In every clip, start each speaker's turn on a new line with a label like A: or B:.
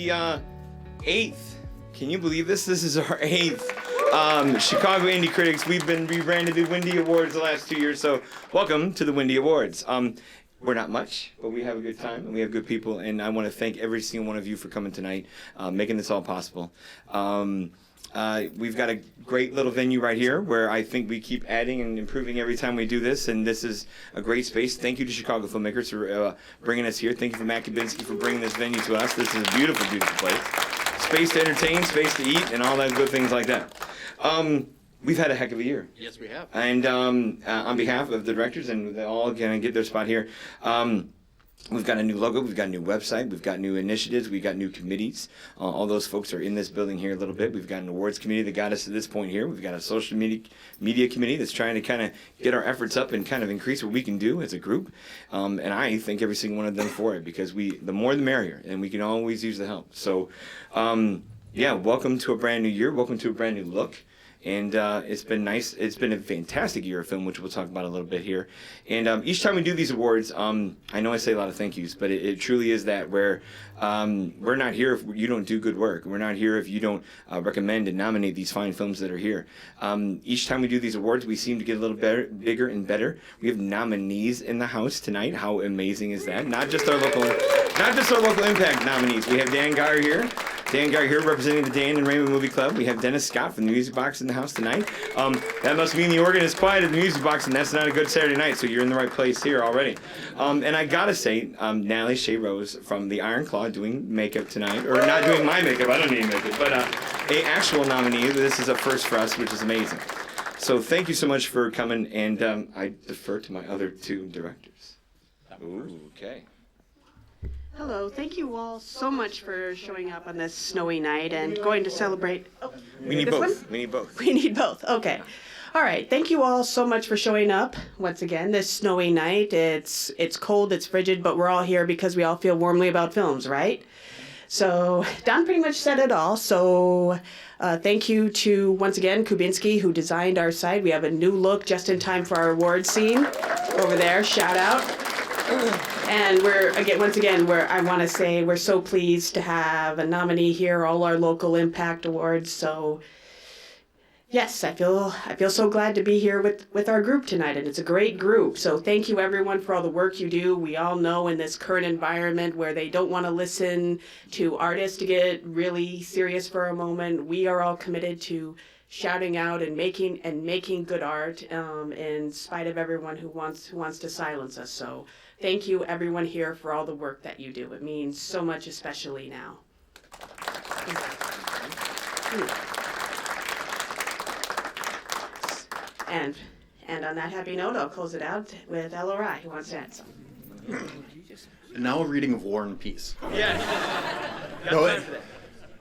A: the 8th. Can you believe this? This is our 8th Chicago Indie Critics. We've been rebranded the Windie Awards the last 2 years, so welcome to the Windie Awards. We're not much, but we have a good time, and we have good people, and I want to thank every single one of you for coming tonight, making this all possible. We've got a great little venue right here where I think we keep adding and improving every time we do this, and this is a great space. Thank you to Chicago Filmmakers for bringing us here. Thank you for Matt Kabinski for bringing this venue to us. This is a beautiful, beautiful place. Space to entertain, space to eat, and all that good things like that. We've had a heck of a year.
B: Yes, we have.
A: And on behalf of the directors, and they all going to get their spot here, we've got a new logo, we've got a new website, we've got new initiatives, we've got new committees. All those folks are in this building here a little bit. We've got an awards committee that got us to this point here. We've got a social media committee that's trying to kind of get our efforts up and kind of increase what we can do as a group. And I thank every single one of them for it, because the more the merrier, and we can always use the help. So, yeah, welcome to a brand new year. Welcome to a brand new look. And it's been nice. It's been a fantastic year of film, which we'll talk about a little bit here. And each time we do these awards, I know I say a lot of thank yous, but it truly is that where we're not here if you don't do good work. We're not here if you don't recommend and nominate these fine films that are here. Each time we do these awards, we seem to get a little bigger and better. We have nominees in the house tonight. How amazing is that? Not just our local impact nominees. We have Dan Geyer here. Dan Geyer here representing the Dan and Raymond Movie Club. We have Dennis Scott from the Music Box in the house tonight. That must mean the organ is quiet at the Music Box, and that's not a good Saturday night, so you're in the right place here already. And I gotta say, Natalie Shea Rose from the Iron Claw doing makeup tonight, or not doing my makeup, I don't need makeup, but a actual nominee. This is a first for us, which is amazing. So thank you so much for coming, and I defer to my other two directors. Ooh, okay.
C: Hello, thank you all so much for showing up on this snowy night and going to celebrate. Oh,
A: We need both. We need both.
C: We need both, okay. All right, thank you all so much for showing up once again this snowy night. It's cold, it's frigid, but we're all here because we all feel warmly about films, right? So Don pretty much said it all. So thank you to, once again, Kubinski, who designed our site. We have a new look just in time for our award scene over there. Shout out. And once again, I want to say we're so pleased to have a nominee here, all our local impact awards. So yes, I feel so glad to be here with our group tonight, and it's a great group. So thank you everyone for all the work you do. We all know in this current environment where they don't want to listen to artists to get really serious for a moment, we are all committed to shouting out and making good art in spite of everyone who wants to silence us. So thank you everyone here for all the work that you do. It means so much, especially now. And on that happy note, I'll close it out with LRI, who wants to add something.
B: And now a reading of War and Peace.
A: Yeah.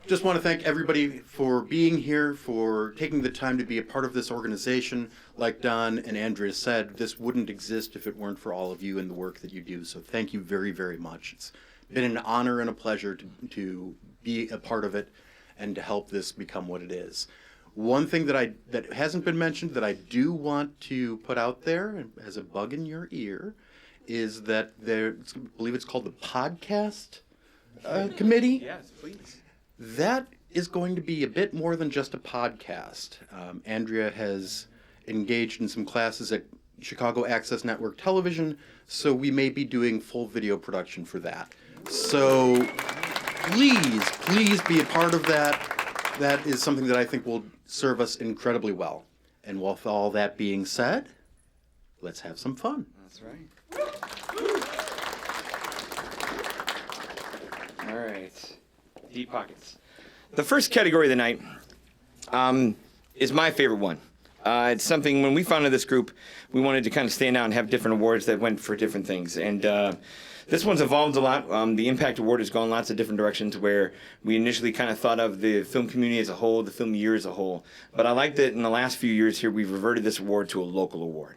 B: Just want to thank everybody for being here, for taking the time to be a part of this organization. Like Don and Andrea said, this wouldn't exist if it weren't for all of you and the work that you do. So thank you very, very much. It's been an honor and a pleasure to be a part of it and to help this become what it is. One thing that hasn't been mentioned that I do want to put out there as a bug in your ear is that I believe it's called the podcast committee.
A: Yes, please.
B: That is going to be a bit more than just a podcast. Andrea has engaged in some classes at Chicago Access Network Television, so we may be doing full video production for that. So please be a part of that. That is something that I think will serve us incredibly well. And with all that being said, let's have some fun.
A: That's right. All right. Deep pockets. The first category of the night is my favorite one. It's something, when we founded this group, we wanted to kind of stand out and have different awards that went for different things. And this one's evolved a lot. The Impact Award has gone lots of different directions, where we initially kind of thought of the film community as a whole, the film year as a whole. But I like that in the last few years here, we've reverted this award to a local award.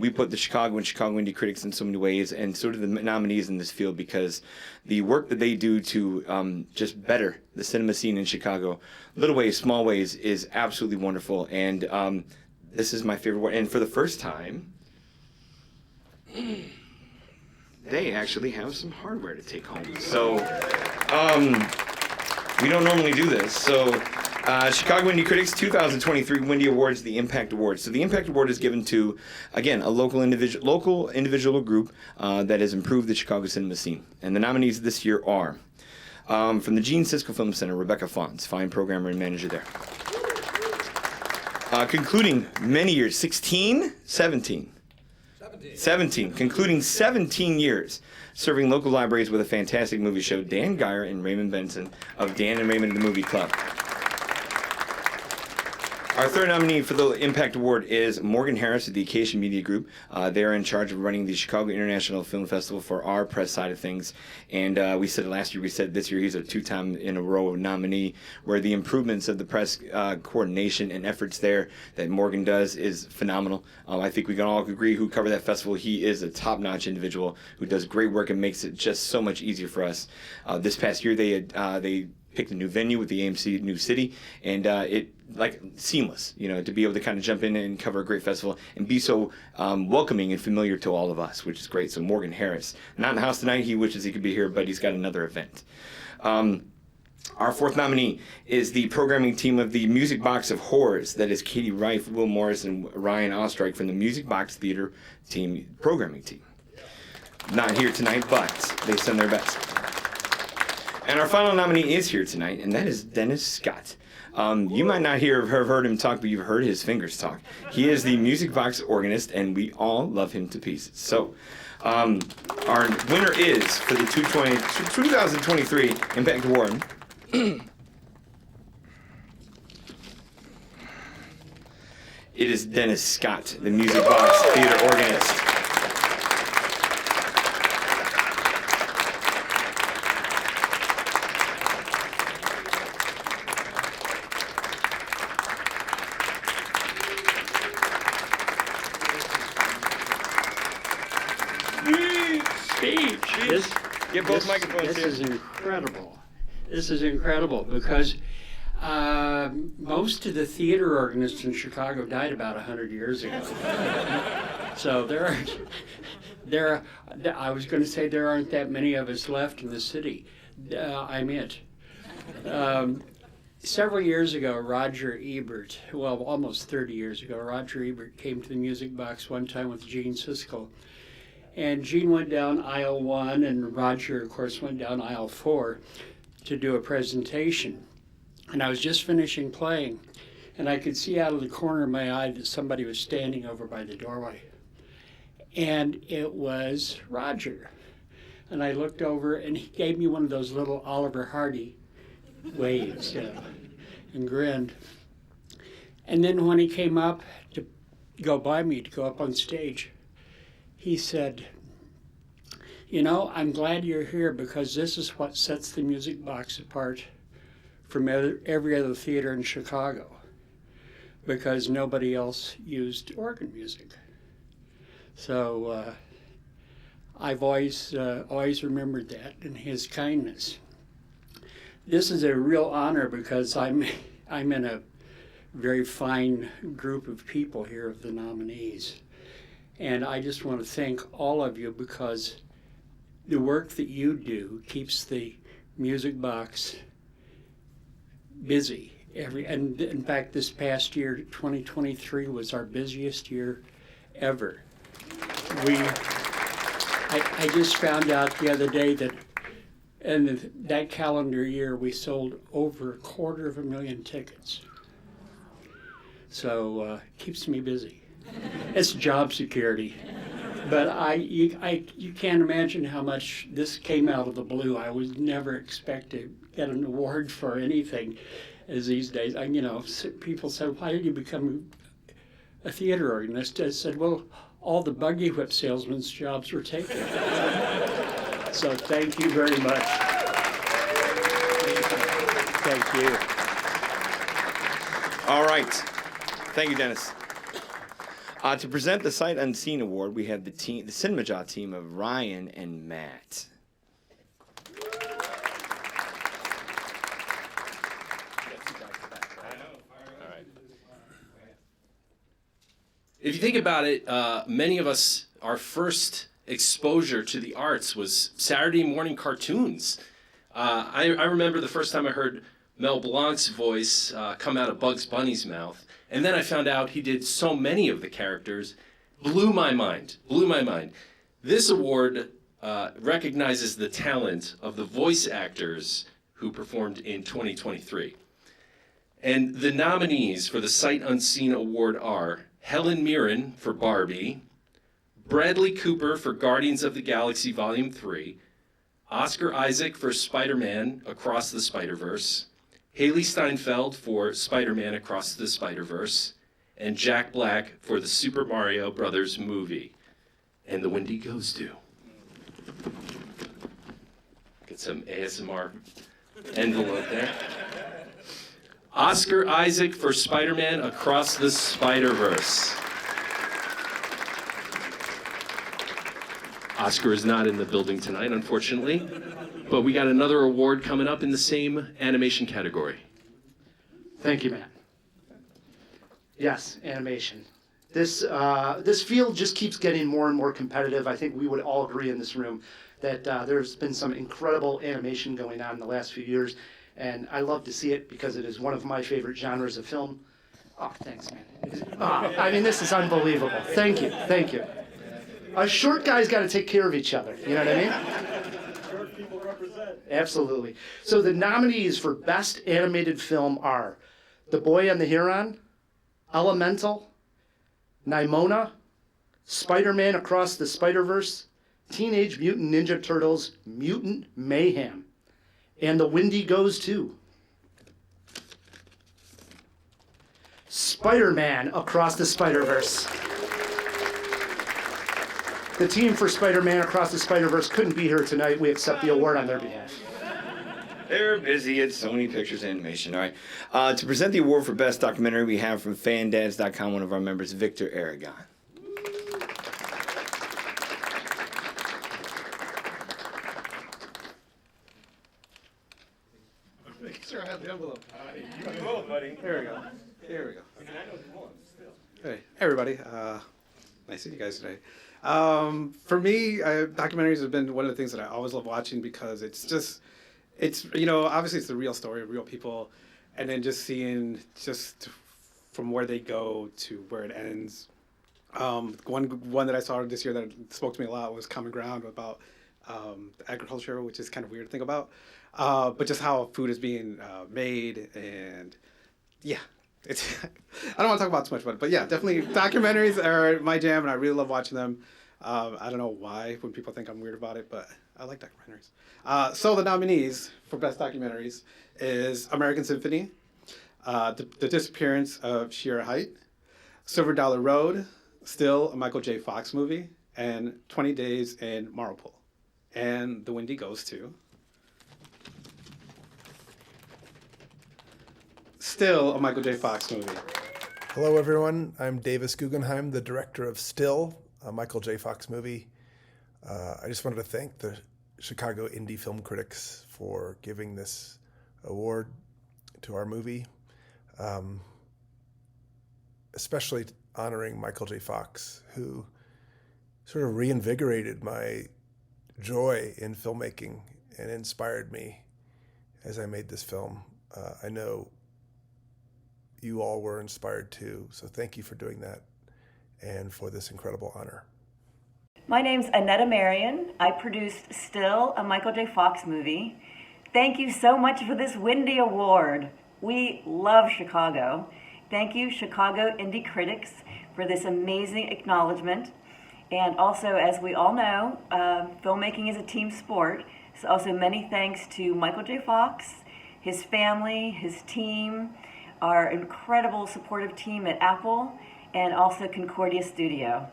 A: We put the Chicago and Chicago Indie Critics in so many ways, and sort of the nominees in this field, because the work that they do to just better the cinema scene in Chicago, little ways, small ways, is absolutely wonderful. And this is my favorite award. And for the first time, they actually have some hardware to take home. So We don't normally do this. So, Chicago Indie Critics 2023 Windie Awards, the Impact Award. So the Impact Award is given to, again, a local individual group that has improved the Chicago cinema scene. And the nominees this year are, from the Gene Siskel Film Center, Rebecca Fons, fine programmer and manager there. Concluding many years, 17, concluding 17 years serving local libraries with a fantastic movie show, Dan Geyer and Raymond Benson of Dan and Raymond the Movie Club. Our third nominee for the Impact Award is Morgan Harris of the Acacia Media Group. They're in charge of running the Chicago International Film Festival for our press side of things. And we said last year, we said this year he's a two-time in a row nominee, where the improvements of the press coordination and efforts there that Morgan does is phenomenal. I think we can all agree who cover that festival. He is a top-notch individual who does great work and makes it just so much easier for us. This past year, they picked a new venue with the AMC New City, and it seamless, to be able to kind of jump in and cover a great festival and be so welcoming and familiar to all of us, which is great. So Morgan Harris, not in the house tonight. He wishes he could be here, but he's got another event. Our fourth nominee is the programming team of the Music Box of Horrors. That is Katie Reif, Will Morris, and Ryan Ostrike from the Music Box Theater team programming team. Not here tonight, but they send their best. And our final nominee is here tonight, and that is Dennis Scott. You might not have heard him talk, but you've heard his fingers talk. He is the Music Box organist, and we all love him to pieces. So, our winner is, for the 2023 Impact Award, it is Dennis Scott, the Music Box Theater organist. Get both microphones here.
D: This is incredible. This is incredible because most of the theater organists in Chicago died about 100 years ago. So I was going to say there aren't that many of us left in the city. I'm it. Several years ago, Roger Ebert, almost 30 years ago, Roger Ebert came to the Music Box one time with Gene Siskel. And Gene went down aisle 1, and Roger, of course, went down aisle 4 to do a presentation. And I was just finishing playing, and I could see out of the corner of my eye that somebody was standing over by the doorway. And it was Roger. And I looked over, and he gave me one of those little Oliver Hardy waves, and grinned. And then when he came up to go by me, to go up on stage, he said, I'm glad you're here because this is what sets the Music Box apart from every other theater in Chicago, because nobody else used organ music. So I've always remembered that and his kindness. This is a real honor because I'm in a very fine group of people here of the nominees. And I just want to thank all of you because the work that you do keeps the Music Box busy. And in fact, this past year, 2023, was our busiest year ever. I just found out the other day that in that calendar year, we sold over 250,000 tickets. So keeps me busy. It's job security. But you can't imagine how much this came out of the blue. I would never expect to get an award for anything as these days. People said, why did you become a theater organist? I said, well, all the buggy whip salesmen's jobs were taken. So thank you very much.
A: Thank you. All right. Thank you, Dennis. To present the Sight Unseen Award, we have the Cinema Jaw team of Ryan and Matt.
E: If you think about it, many of us, our first exposure to the arts was Saturday morning cartoons. I remember the first time I heard Mel Blanc's voice come out of Bugs Bunny's mouth, and then I found out he did so many of the characters. Blew my mind. This award recognizes the talent of the voice actors who performed in 2023. And the nominees for the Sight Unseen Award are Helen Mirren for Barbie, Bradley Cooper for Guardians of the Galaxy Volume 3, Oscar Isaac for Spider-Man Across the Spider-Verse, Haley Steinfeld for Spider-Man Across the Spider-Verse, and Jack Black for the Super Mario Brothers movie. And the Windie goes to. Get some ASMR envelope there. Oscar Isaac for Spider-Man Across the Spider-Verse. Oscar is not in the building tonight, unfortunately, but we got another award coming up in the same animation category.
F: Thank you, Matt. Yes, animation. This field just keeps getting more and more competitive. I think we would all agree in this room that there's been some incredible animation going on in the last few years, and I love to see it because it is one of my favorite genres of film. Oh, thanks, man. I mean, this is unbelievable. Thank you. Us short guys got to take care of each other. You know what I mean? Short people represent. Absolutely. So the nominees for Best Animated Film are The Boy and the Heron, Elemental, Nimona, Spider-Man Across the Spider-Verse, Teenage Mutant Ninja Turtles, Mutant Mayhem, and the Windie goes to Spider-Man Across the Spider-Verse. The team for Spider-Man Across the Spider-Verse couldn't be here tonight. We accept the award on their behalf.
A: They're busy at Sony Pictures Animation. All right. To present the award for Best Documentary, we have from fandads.com one of our members, Victor Aragon.
G: Make sure I have the envelope. You can roll, buddy. Here we go. Hey, everybody. Nice to see you guys today. For me, documentaries have been one of the things that I always love watching because it's obviously it's the real story of real people, and then just seeing just from where they go to where it ends. One that I saw this year that spoke to me a lot was Common Ground about agriculture, which is kind of weird to think about, but just how food is being made, and yeah. I don't want to talk about too much about it, but yeah, definitely documentaries are my jam, and I really love watching them. I don't know why when people think I'm weird about it, but I like documentaries. So the nominees for Best Documentaries is American Symphony, The Disappearance of Shira Height, Silver Dollar Road, still a Michael J. Fox movie, and 20 Days in Maripol. And the Windie goes to still a Michael J. Fox movie.
H: Hello, everyone. I'm Davis Guggenheim, the director of Still, a Michael J. Fox movie. I just wanted to thank the Chicago Indie Film Critics for giving this award to our movie, especially honoring Michael J. Fox, who sort of reinvigorated my joy in filmmaking and inspired me as I made this film. I know you all were inspired too, so thank you for doing that and for this incredible honor.
I: My name's Annetta Marion. I produced Still, a Michael J. Fox movie. Thank you so much for this Windie Award. We love Chicago. Thank you, Chicago Indie Critics, for this amazing acknowledgement. And also, as we all know, filmmaking is a team sport. So also many thanks to Michael J. Fox, his family, his team, our incredible supportive team at Apple, and also Concordia Studio.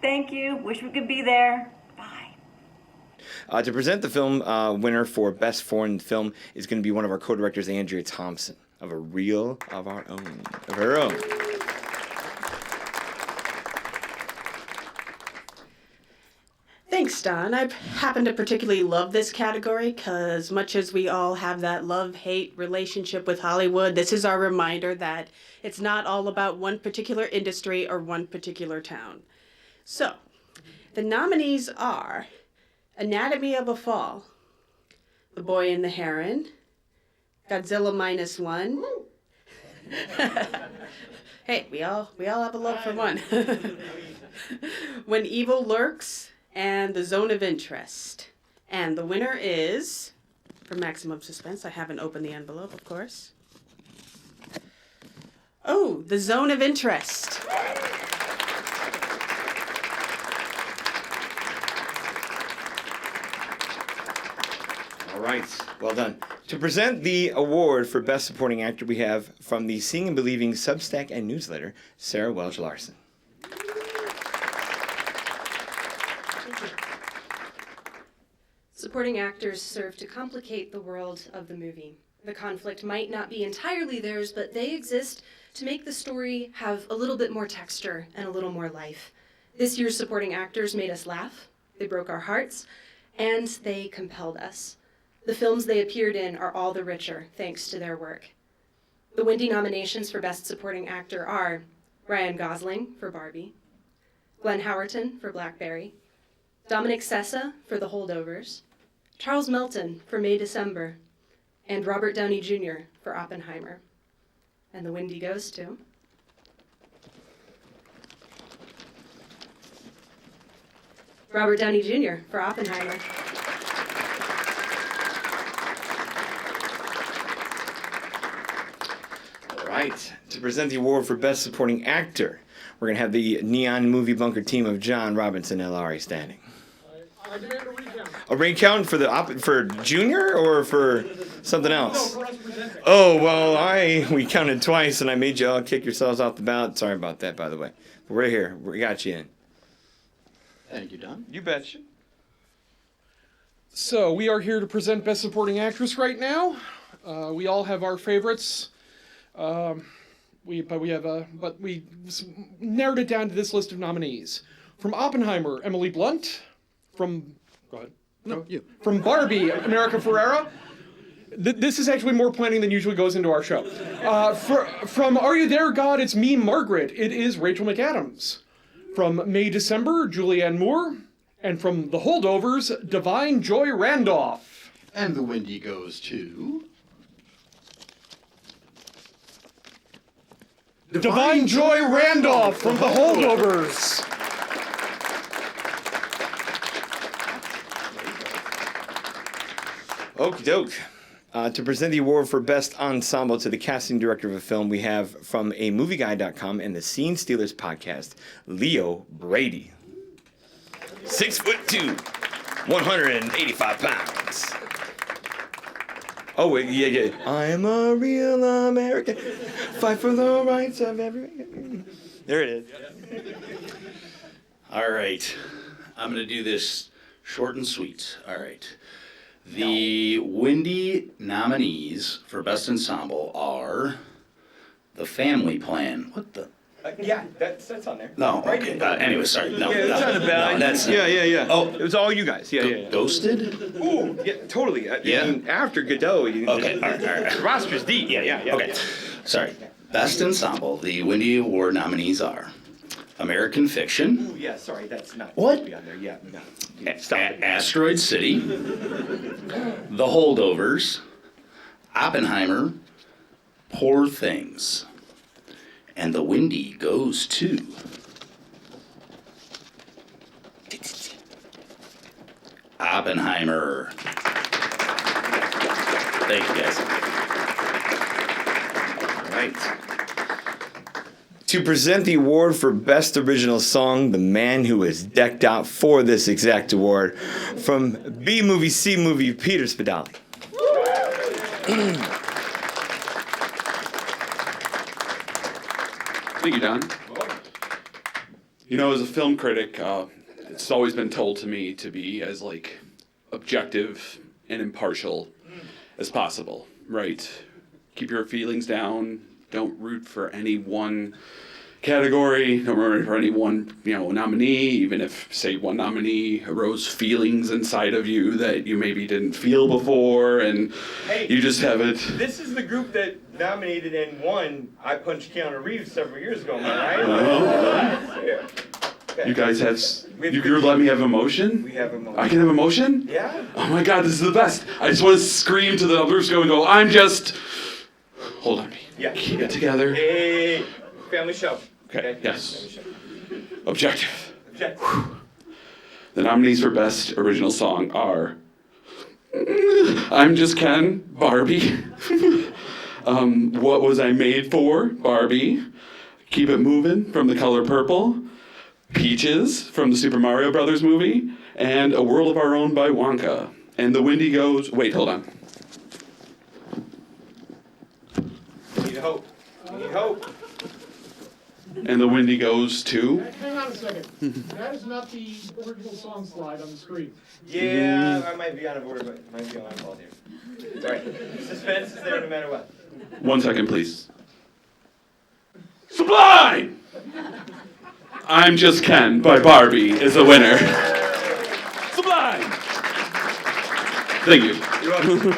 I: Thank you. Wish we could be there. Bye.
A: To present the film winner for Best Foreign Film is going to be one of our co-directors, Andrea Thompson, of A Reel of Our Own. Of her own.
C: Thanks, Don. I happen to particularly love this category because much as we all have that love-hate relationship with Hollywood, this is our reminder that it's not all about one particular industry or one particular town. So, the nominees are Anatomy of a Fall, The Boy and the Heron, Godzilla -1. Hey, we all have a love for one. When Evil Lurks, and The Zone of Interest. And the winner is, for maximum suspense, I haven't opened the envelope, of course. Oh, The Zone of Interest.
A: All right, well done. To present the award for Best Supporting Actor, we have from the Seeing and Believing Substack and newsletter, Sarah Welch Larson.
J: Supporting actors serve to complicate the world of the movie. The conflict might not be entirely theirs, but they exist to make the story have a little bit more texture and a little more life. This year's supporting actors made us laugh, they broke our hearts, and they compelled us. The films they appeared in are all the richer thanks to their work. The Windie nominations for Best Supporting Actor are Ryan Gosling for Barbie, Glenn Howerton for Blackberry, Dominic Sessa for The Holdovers, Charles Melton for May December, and Robert Downey Jr. for Oppenheimer. And the Windie goes to Robert Downey Jr. for Oppenheimer.
A: All right, to present the award for Best Supporting Actor, we're going to have the Neon Movie Bunker team of John Robinson and Laurie standing.
K: I demand a recount.
A: A recount for Junior or for something else?
K: No, for us presenting.
A: Oh, well, we counted twice and I made you all kick yourselves off the ballot. Sorry about that, by the way. But we're here. We got you in.
B: Thank you, Don.
A: You betcha.
K: So we are here to present Best Supporting Actress right now. We all have our favorites. We narrowed it down to this list of nominees. From Oppenheimer, Emily Blunt. Go ahead.
B: No, you.
K: From Barbie, America Ferrera. This is actually more planning than usually goes into our show. From Are You There, God? It's Me, Margaret. It is Rachel McAdams. From May December, Julianne Moore. And from The Holdovers, Divine Joy Randolph.
B: And the Windie goes to...
K: Divine Joy Randolph from The Holdovers.
A: Okie doke. To present the award for Best Ensemble to the casting director of a film, we have from amovieguide.com and the Scene Stealers podcast, Leo Brady. 6'2", 185 pounds. Oh, wait, yeah. I'm a real American. Fight for the rights of every... There it is.
L: All right. I'm going to do this short and sweet. All right. The Windie nominees for Best Ensemble are The Family Plan. What the?
A: Yeah, that's on there.
L: No, okay. Anyway, sorry. No,
A: Yeah, it's on the ballot.
L: no, that's
A: Yeah.
L: Oh,
A: It was all you guys. Yeah.
L: Ghosted?
A: Ooh, yeah, totally.
L: Yeah?
A: I mean, after Godot,
L: Okay, all right.
A: the roster's deep. Yeah.
L: Okay. Sorry. Best Ensemble. The Windie Award nominees are American Fiction.
A: Ooh, yeah, sorry, that's not
L: What?
A: supposed to be on there. Yeah, no. Stop it.
L: Asteroid City. The Holdovers. Oppenheimer. Poor Things. And the Windie goes to... Oppenheimer. Thank you, guys.
A: All right. To present the award for Best Original Song, the man who was decked out for this exact award, from B Movie, C Movie, Peter Spadali.
M: Thank you, Don. You know, as a film critic, it's always been told to me to be as objective and impartial as possible, right? Keep your feelings down. Don't root for any one category. Don't root for any one, nominee. Even if, say, one nominee arose feelings inside of you that you maybe didn't feel before, and you just haven't.
A: This is the group that nominated and won I Punched Keanu Reeves several years ago, am I right?
M: You guys have. You're letting me have emotion?
A: We have emotion.
M: I can have emotion?
A: Yeah.
M: Oh my God, this is the best. I just want to scream to the others and go, I'm just. Hold on me.
A: Yeah.
M: Keep it together.
A: Hey, family show.
M: Okay, yes.
A: Family show.
M: Objective.
A: Objective.
M: The nominees for Best Original Song are I'm Just Ken, Barbie. What Was I Made For, Barbie. Keep It Movin' from The Color Purple. Peaches from the Super Mario Brothers movie. And A World of Our Own by Wonka. And the Windie goes, wait, hold on.
A: We need hope. We need hope.
M: And the Windie goes to...
K: Hang on a second. That is not the original song slide on the screen.
A: Yeah, I might be out of order, but it might be my fault here. It's all right. Suspense is there no matter what.
M: 1 second, please. Sublime! I'm Just Ken by Barbie is the winner. Sublime! Thank you.
A: You're welcome.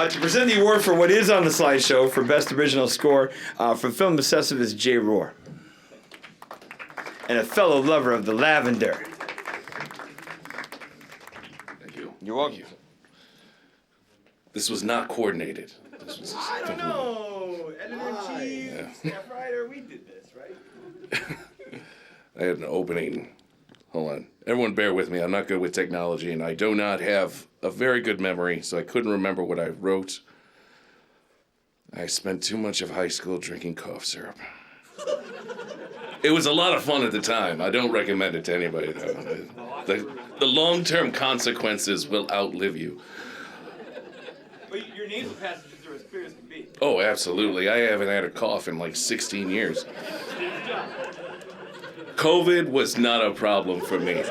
A: To present the award for what is on the slideshow for Best Original Score from Film Obsessive is Jay Rohr. And a fellow lover of the lavender.
E: Thank you.
A: You're welcome.
E: This was not coordinated.
A: I don't know. Editor-in-chief,
E: Yeah.
A: staff writer, we did this, right?
E: I had an opening. Hold on. Everyone bear with me. I'm not good with technology, and I do not have a very good memory, so I couldn't remember what I wrote. I spent too much of high school drinking cough syrup. It was a lot of fun at the time. I don't recommend it to anybody, though. The long-term consequences will outlive you.
A: But your nasal passages are as clear as can be.
E: Oh, absolutely. I haven't had a cough in like 16 years. COVID was not a problem for me.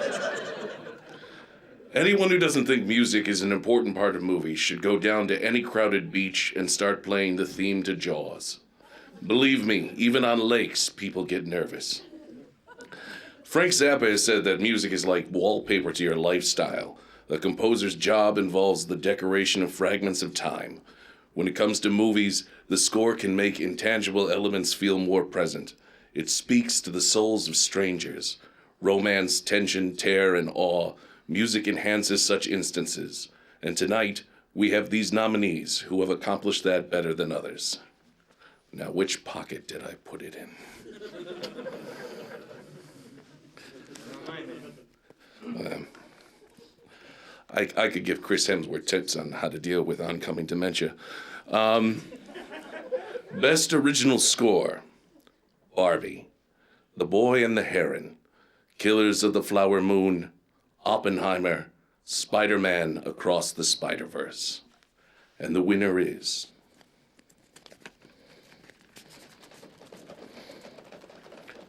E: Anyone who doesn't think music is an important part of movies should go down to any crowded beach and start playing the theme to Jaws. Believe me, even on lakes, people get nervous. Frank Zappa has said that music is like wallpaper to your lifestyle. The composer's job involves the decoration of fragments of time. When it comes to movies, the score can make intangible elements feel more present. It speaks to the souls of strangers. Romance, tension, terror, and awe. Music enhances such instances. And tonight, we have these nominees who have accomplished that better than others. Now, which pocket did I put it in? I could give Chris Hemsworth tips on how to deal with oncoming dementia. Best Original Score. Barbie, The Boy and the Heron, Killers of the Flower Moon, Oppenheimer, Spider-Man Across the Spider-Verse. And the winner is...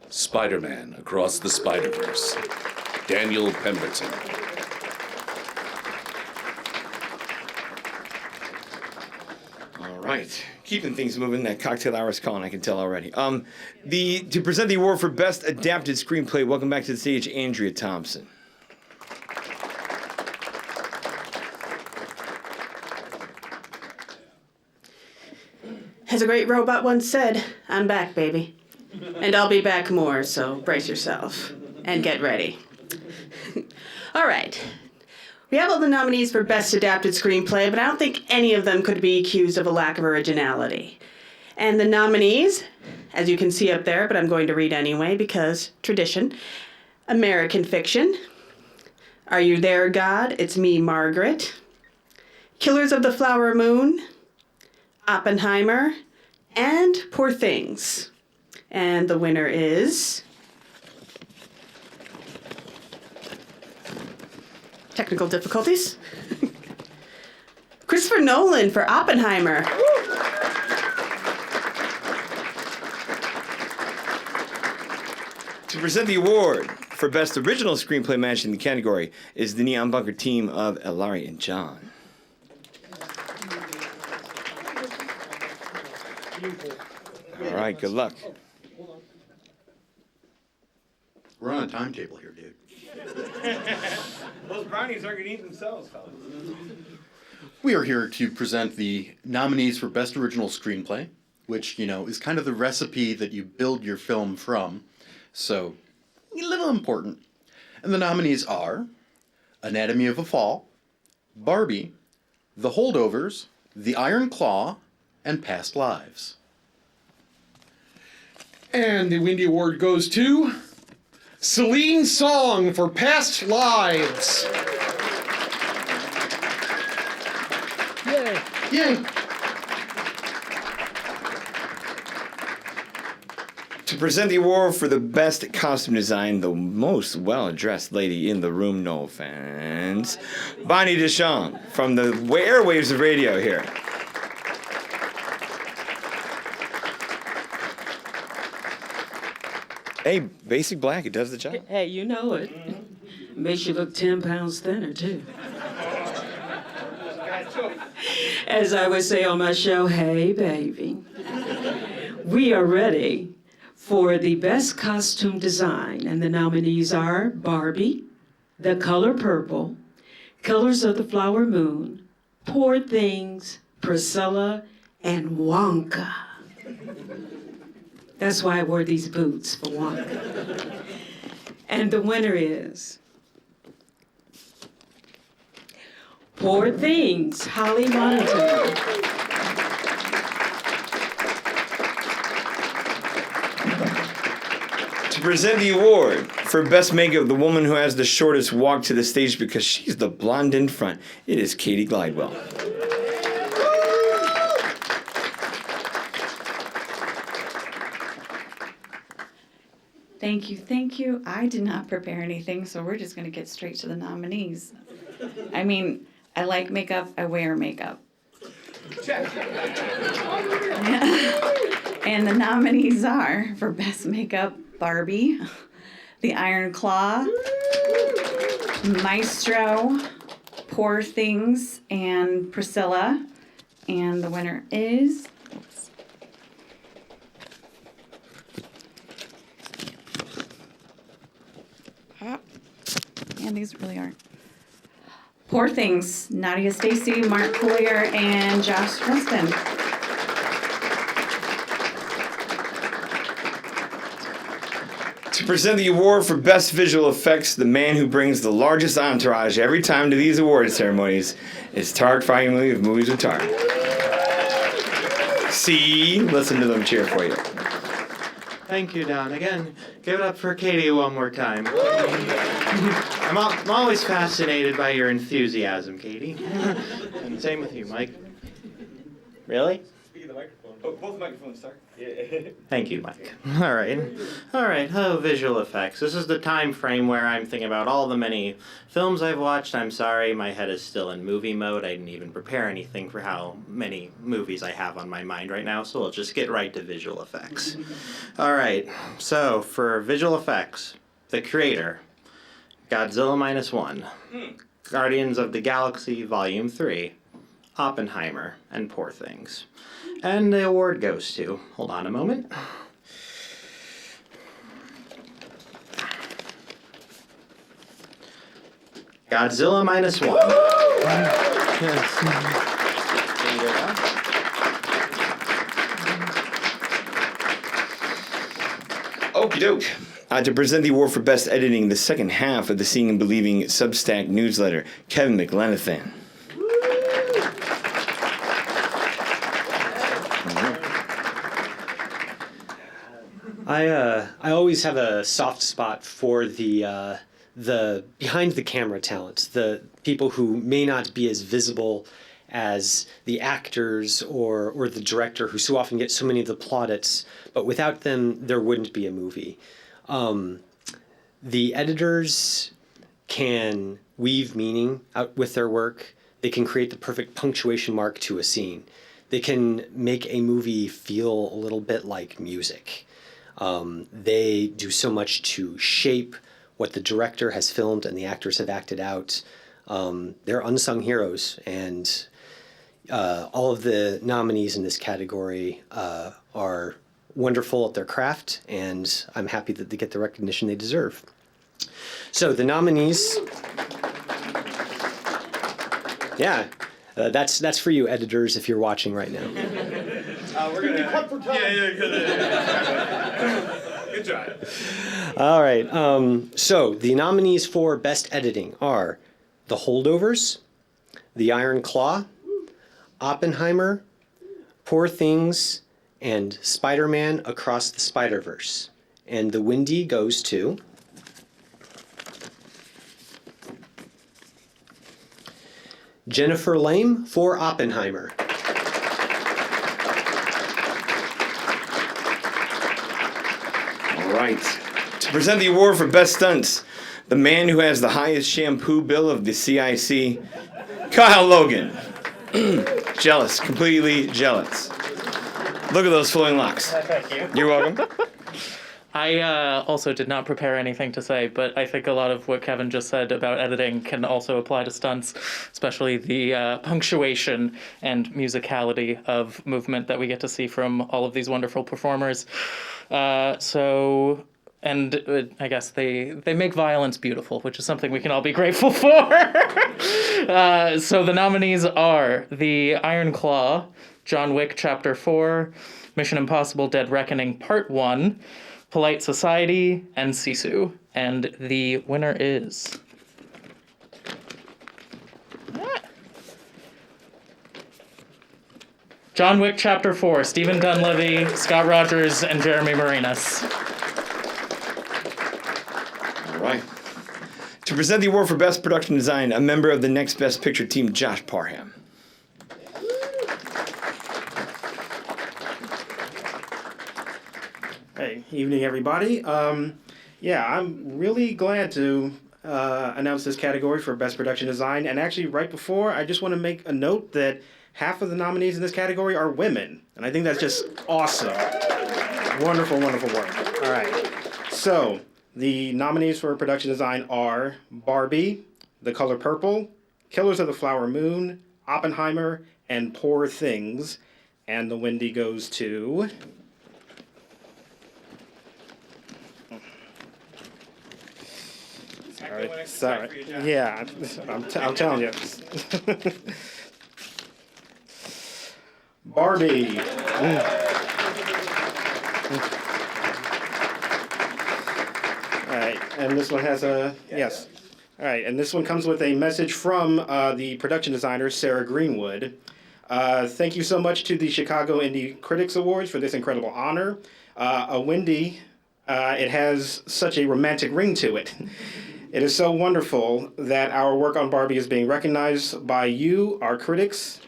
E: Spider-Man Across the Spider-Verse, Daniel Pemberton.
A: All right. Keeping things moving. That cocktail hour is calling, I can tell already. To present the award for Best Adapted Screenplay, welcome back to the stage, Andrea Thompson.
C: As a great robot once said, I'm back, baby. And I'll be back more, so brace yourself and get ready. All right. We have all the nominees for Best Adapted Screenplay, but I don't think any of them could be accused of a lack of originality. And the nominees, as you can see up there, but I'm going to read anyway because tradition. American Fiction. Are You There, God? It's Me, Margaret. Killers of the Flower Moon. Oppenheimer. And Poor Things. And the winner is... Technical difficulties. Christopher Nolan for Oppenheimer.
A: To present the award for Best Original Screenplay match in the category is the Neon Bunker team of Elari and John. All right, good luck.
B: We're on a timetable here, dude.
A: Those brownies aren't going to eat themselves, fellas.
B: We are here to present the nominees for Best Original Screenplay, which, is kind of the recipe that you build your film from. So, a little important. And the nominees are Anatomy of a Fall, Barbie, The Holdovers, The Iron Claw, and Past Lives.
K: And the Windie Award goes to Celine Song for Past Lives.
F: Yay!
B: Yay!
A: To present the award for the best costume design, the most well-dressed lady in the room, no offense, Bonnie Deschamps from the airwaves of radio here. Hey, basic black, it does the job.
N: Hey, you know it. Makes you look 10 pounds thinner, too. As I would say on my show, hey, baby. We are ready for the best costume design, and the nominees are Barbie, The Color Purple, Colors of the Flower Moon, Poor Things, Priscilla, and Wonka. That's why I wore these boots, for Wonka. And the winner is Poor Things, Holly Monaghan.
A: To present the award for best makeup, the woman who has the shortest walk to the stage because she's the blonde in front, it is Katie Glidewell.
O: Thank you, thank you. I did not prepare anything, so we're just gonna get straight to the nominees. I mean, I like makeup, I wear makeup. And the nominees are, for Best Makeup, Barbie, The Iron Claw, Maestro, Poor Things, and Priscilla. And the winner is, and these really aren't. Poor Things, Nadia Stacy, Mark Collier, and Josh Preston.
A: To present the award for best visual effects, the man who brings the largest entourage every time to these award ceremonies is Tarek Fahmy of Movies with Tarek. See, listen to them cheer for you.
P: Thank you, Don. Again, give it up for Katie one more time. I'm always fascinated by your enthusiasm, Katie. And same with you, Mike. Really?
A: Speak of the microphone. Both microphones, Tarek. Yeah.
P: Thank you, Mike. All right. Oh, visual effects. This is the time frame where I'm thinking about all the many films I've watched. I'm sorry, my head is still in movie mode. I didn't even prepare anything for how many movies I have on my mind right now, so we'll just get right to visual effects. All right, so for visual effects, the creator, Godzilla -1, Guardians of the Galaxy Volume 3, Oppenheimer, and Poor Things. And the award goes to, hold on a moment. Godzilla -1.
A: Okie doke. To present the award for best editing, the second half of the Seeing and Believing Substack newsletter, Kevin McLenathan.
Q: I always have a soft spot for the behind the camera talent, the people who may not be as visible as the actors or the director, who so often get so many of the plaudits, but without them there wouldn't be a movie. The editors can weave meaning out with their work. They can create the perfect punctuation mark to a scene. They can make a movie feel a little bit like music. They do so much to shape what the director has filmed and the actors have acted out. They're unsung heroes, and all of the nominees in this category are wonderful at their craft, and I'm happy that they get the recognition they deserve. So the nominees, that's for you editors if you're watching right now.
A: We're gonna cut for time. Yeah. Good try.
Q: All right. So the nominees for Best Editing are The Holdovers, The Iron Claw, Oppenheimer, Poor Things, and Spider-Man Across the Spider-Verse. And the Windie goes to Jennifer Lame for Oppenheimer.
A: All right. To present the award for Best Stunts, the man who has the highest shampoo bill of the CIC, Kyle Logan. Jealous, completely jealous. Look at those flowing locks.
R: Thank you.
A: You're welcome.
R: I also did not prepare anything to say, but I think a lot of what Kevin just said about editing can also apply to stunts, especially the punctuation and musicality of movement that we get to see from all of these wonderful performers. I guess they make violence beautiful, which is something we can all be grateful for. So the nominees are The Iron Claw, John Wick Chapter 4, Mission Impossible Dead Reckoning Part 1, Polite Society, and Sisu. And the winner is... John Wick Chapter 4, Stephen Dunleavy, Scott Rogers, and Jeremy Marinas.
A: All right. To present the award for Best Production Design, a member of the Next Best Picture team, Josh Parham.
S: Hey, evening everybody. I'm really glad to announce this category for Best Production Design. And actually, right before, I just want to make a note that half of the nominees in this category are women. And I think that's just awesome. Wonderful, wonderful work. All right. So, the nominees for production design are Barbie, The Color Purple, Killers of the Flower Moon, Oppenheimer, and Poor Things. And the Windie goes to... Sorry. Yeah, I'm telling you. Barbie. All right, and this one has a yes. All right, and this one comes with a message from the production designer Sarah Greenwood. Thank you so much to the Chicago Indie Critics Awards for this incredible honor. A Windie, it has such a romantic ring to it. It is so wonderful that our work on Barbie is being recognized by you, our critics.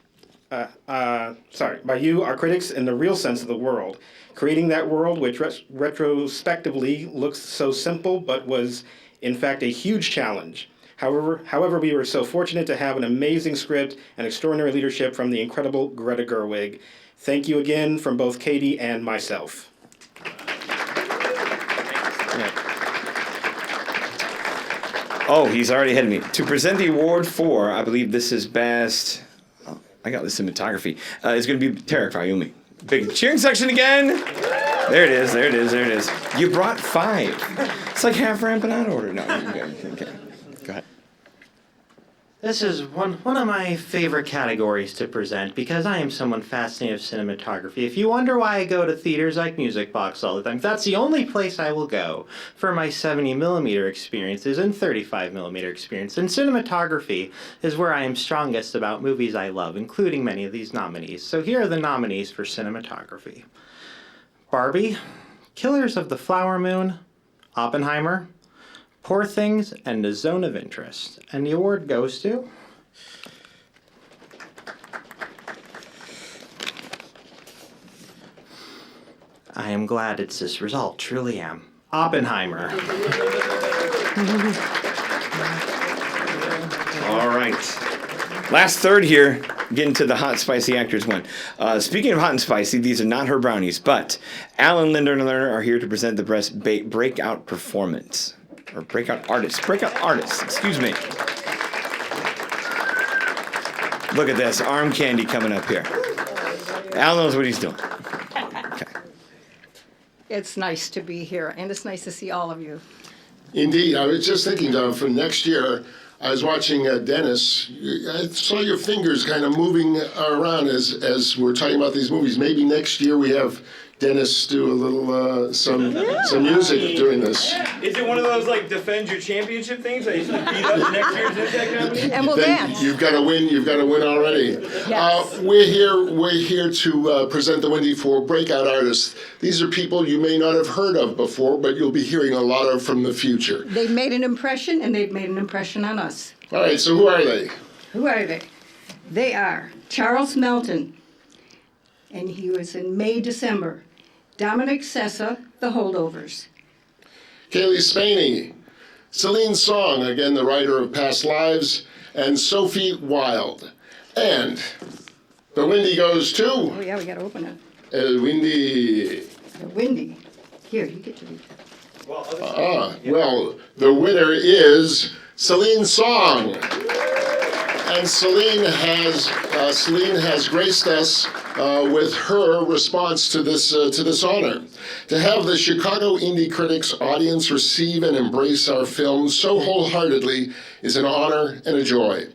S: By you, our critics, in the real sense of the world. Creating that world, which retrospectively looks so simple, but was in fact a huge challenge. However, we were so fortunate to have an amazing script and extraordinary leadership from the incredible Greta Gerwig. Thank you again from both Katie and myself.
A: Oh, he's already ahead of me. To present the award for, I believe this is best, I got this cinematography, it's going to be Tarek Fayumi. Big cheering section again. There it is, there it is, there it is. You brought 5. It's like half ramp and out order. No, okay. Go ahead.
P: This is one of my favorite categories to present because I am someone fascinated with cinematography. If you wonder why I go to theaters like Music Box all the time, that's the only place I will go for my 70mm experiences and 35mm experience. And cinematography is where I am strongest about movies I love, including many of these nominees. So here are the nominees for cinematography. Barbie, Killers of the Flower Moon, Oppenheimer, Poor Things, and The Zone of Interest. And the award goes to... I am glad it's this result, truly am. Oppenheimer.
A: All right. Last third here, getting to the hot, spicy actors one. Speaking of hot and spicy, these are not her brownies, but Alan, Linder, and Lerner are here to present the best breakout performance. Or breakout artists, excuse me. Look at this, arm candy coming up here. Al knows what he's doing. Okay.
T: It's nice to be here, and it's nice to see all of you.
U: Indeed. I was just thinking, Don, for next year, I was watching Dennis. I saw your fingers kind of moving around as we're talking about these movies. Maybe next year we have Dennis do a little some music during this.
A: Is it one of those like defend your championship things that you should beat up next year's Impact nominee?
T: And we'll dance.
U: You've got to win. You've got to win already.
T: Yes.
U: We're here to present the Windie for breakout artists. These are people you may not have heard of before, but you'll be hearing a lot of from the future.
T: They've made an impression, and they've made an impression on us.
U: All right. So who are they?
T: Who are they? They are Charles Melton, and he was in May, December. Dominic Sessa, The Holdovers.
U: Kaylee Spaney, Celine Song, again the writer of Past Lives, and Sophie Wilde. And the Windie goes to
T: Oh yeah, we gotta open it.
U: Windie.
T: The Windie. Here, you get to read that.
U: Well, the winner is Celine Song. And Celine has graced us with her response to this honor. To have the Chicago Indie Critics audience receive and embrace our film so wholeheartedly is an honor and a joy.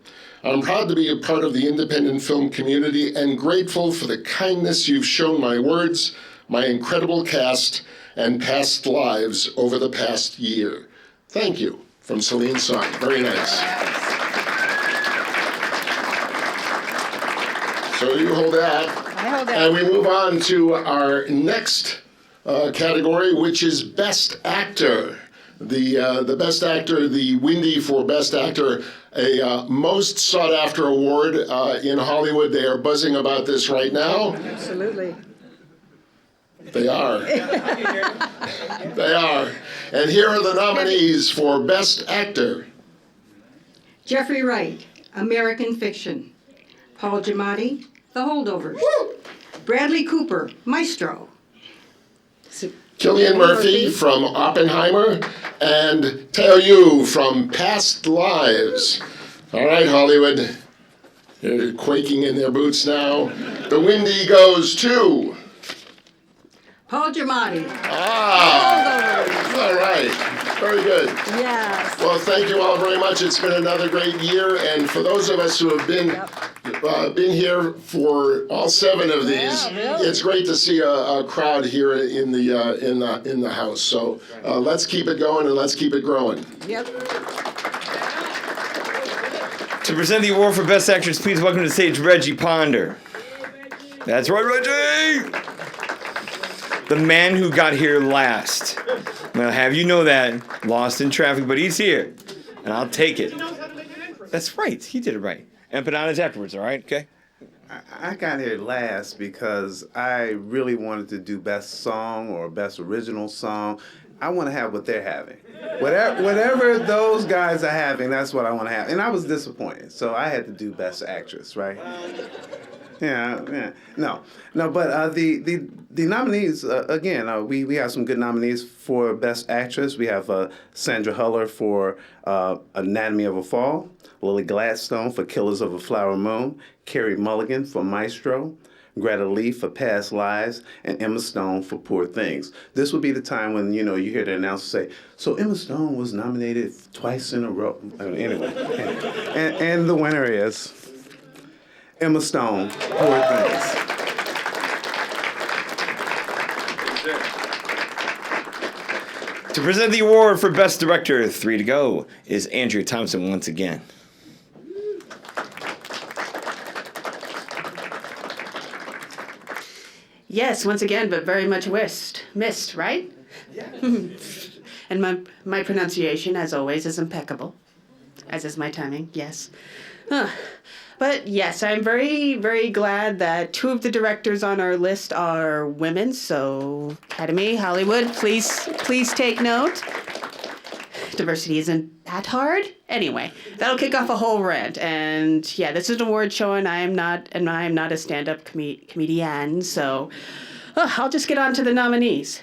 U: I'm proud to be a part of the independent film community and grateful for the kindness you've shown my words, my incredible cast, and past lives over the past year. Thank you. From Celine Song. Very nice. So you hold that.
T: I hold that.
U: And we move on to our next category, which is Best Actor. The Best Actor, the Windie for Best Actor, a most sought after award in Hollywood. They are buzzing about this right now.
T: Absolutely.
U: They are. They are. And here are the nominees for Best Actor.
T: Jeffrey Wright, American Fiction. Paul Giamatti, The Holdovers. Bradley Cooper, Maestro.
U: Cillian Murphy from Oppenheimer, and Teo Yu from Past Lives. All right, Hollywood. They're quaking in their boots now. The Windie goes to...
T: Paul Giamatti.
U: All right. Very good.
T: Yes.
U: Well, thank you all very much. It's been another great year, and for those of us who have been here for all 7 of these, it's great to see a crowd here in the house. So let's keep it going and let's keep it growing.
T: Yep.
A: To present the award for Best Actress, please welcome to the stage Reggie Ponder. That's right, Reggie! The man who got here last. Well, have you know that, lost in traffic, but he's here, and I'll take it. That's right, he did it right. Empanadas afterwards, all right, okay?
D: I got here last because I really wanted to do Best Song or Best Original Song. I want to have what they're having. Whatever those guys are having, that's what I want to have. And I was disappointed, so I had to do Best Actress, right? Yeah. No. But the nominees again. We have some good nominees for Best Actress. We have Sandra Huller for Anatomy of a Fall, Lily Gladstone for Killers of a Flower Moon, Carey Mulligan for Maestro, Greta Lee for Past Lives, and Emma Stone for Poor Things. This would be the time when you hear the announcer say, "So Emma Stone was nominated twice in a row." Anyway, and the winner is Emma Stone, Poor Things.
A: To present the award for Best Director, 3 to go, is Andrew Thompson once again.
C: Yes, once again, but very much missed, right? Yeah. And my pronunciation, as always, is impeccable, as is my timing, yes. But yes, I'm very, very glad that 2 of the directors on our list are women, so Academy, Hollywood, please take note. Diversity isn't that hard. Anyway, that'll kick off a whole rant. And yeah, this is an award show, and I am not a stand-up comedian, so I'll just get on to the nominees.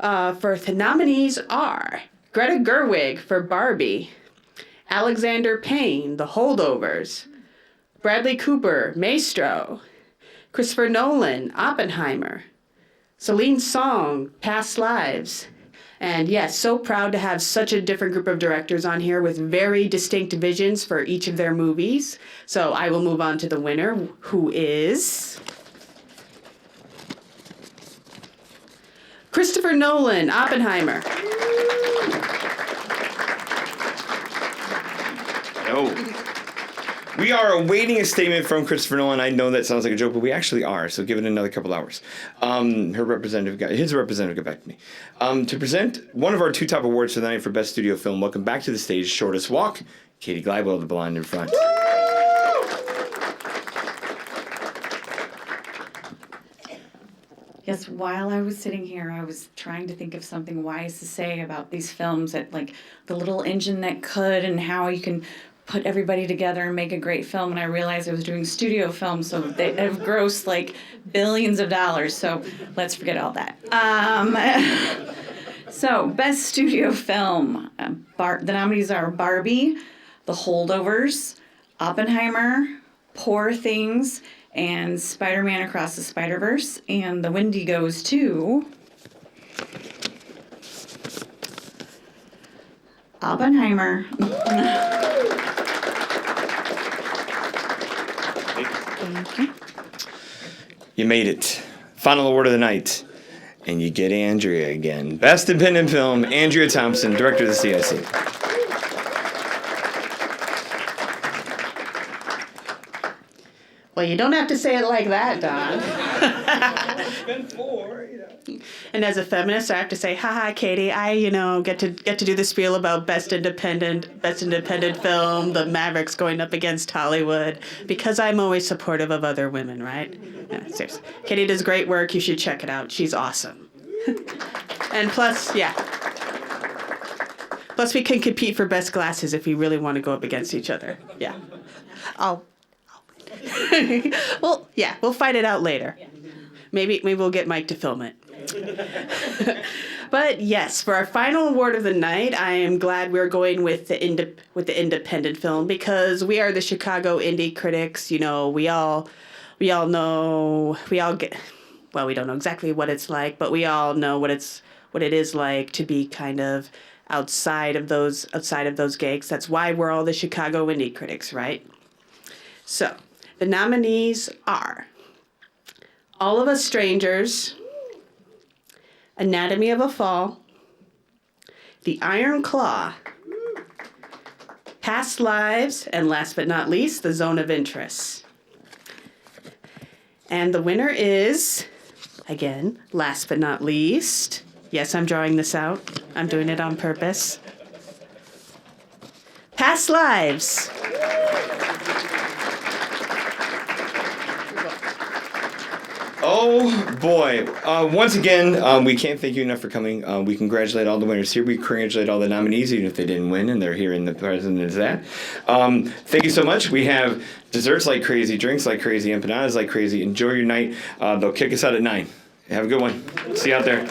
C: The nominees are Greta Gerwig for Barbie, Alexander Payne, The Holdovers, Bradley Cooper, Maestro, Christopher Nolan, Oppenheimer, Celine Song, Past Lives. And yes, so proud to have such a different group of directors on here with very distinct visions for each of their movies. So I will move on to the winner, who is Christopher Nolan, Oppenheimer.
A: No. We are awaiting a statement from Christopher Nolan. I know that sounds like a joke, but we actually are, so give it another couple hours. His representative got back to me. To present one of our 2 top awards for the night for Best Studio Film, welcome back to the stage, Shortest Walk, Katie Glidewell, the blonde in front.
O: Yes, while I was sitting here, I was trying to think of something wise to say about these films, that like the little engine that could, and how you can put everybody together and make a great film. And I realized I was doing studio films, so they have grossed like billions of dollars. So let's forget all that. So best studio film, the nominees are Barbie, The Holdovers, Oppenheimer, Poor Things, and Spider-Man Across the Spider-Verse. And the Windie goes to Oppenheimer. Thank you.
A: You made it. Final award of the night. And you get Andrea again. Best Independent Film, Andrea Thompson, director of the CIC.
C: Well, you don't have to say it like that, Don. And as a feminist, I have to say, haha, Katie, I, get to do the spiel about best independent film, the Mavericks going up against Hollywood, because I'm always supportive of other women, right? Yeah, seriously. Katie does great work. You should check it out. She's awesome. And plus, yeah. Plus, we can compete for best glasses if we really want to go up against each other. Yeah. Well, yeah, we'll fight it out later. Maybe we'll get Mike to film it. But yes, for our final award of the night, I am glad we're going with the independent film, because we are the Chicago indie critics. We don't know exactly what it's like, but we all know what it is like to be kind of outside of those gigs. That's why we're all the Chicago indie critics, right? So the nominees are All of Us Strangers, Anatomy of a Fall, The Iron Claw, Past Lives, and last but not least, The Zone of Interest. And the winner is, again, last but not least, yes, I'm drawing this out. I'm doing it on purpose. Past Lives.
A: Oh boy. Once again, we can't thank you enough for coming. We congratulate all the winners here. We congratulate all the nominees, even if they didn't win and they're here in the present as that. Thank you so much. We have desserts like crazy, drinks like crazy, empanadas like crazy. Enjoy your night. They'll kick us out at 9. Have a good one. See you out there.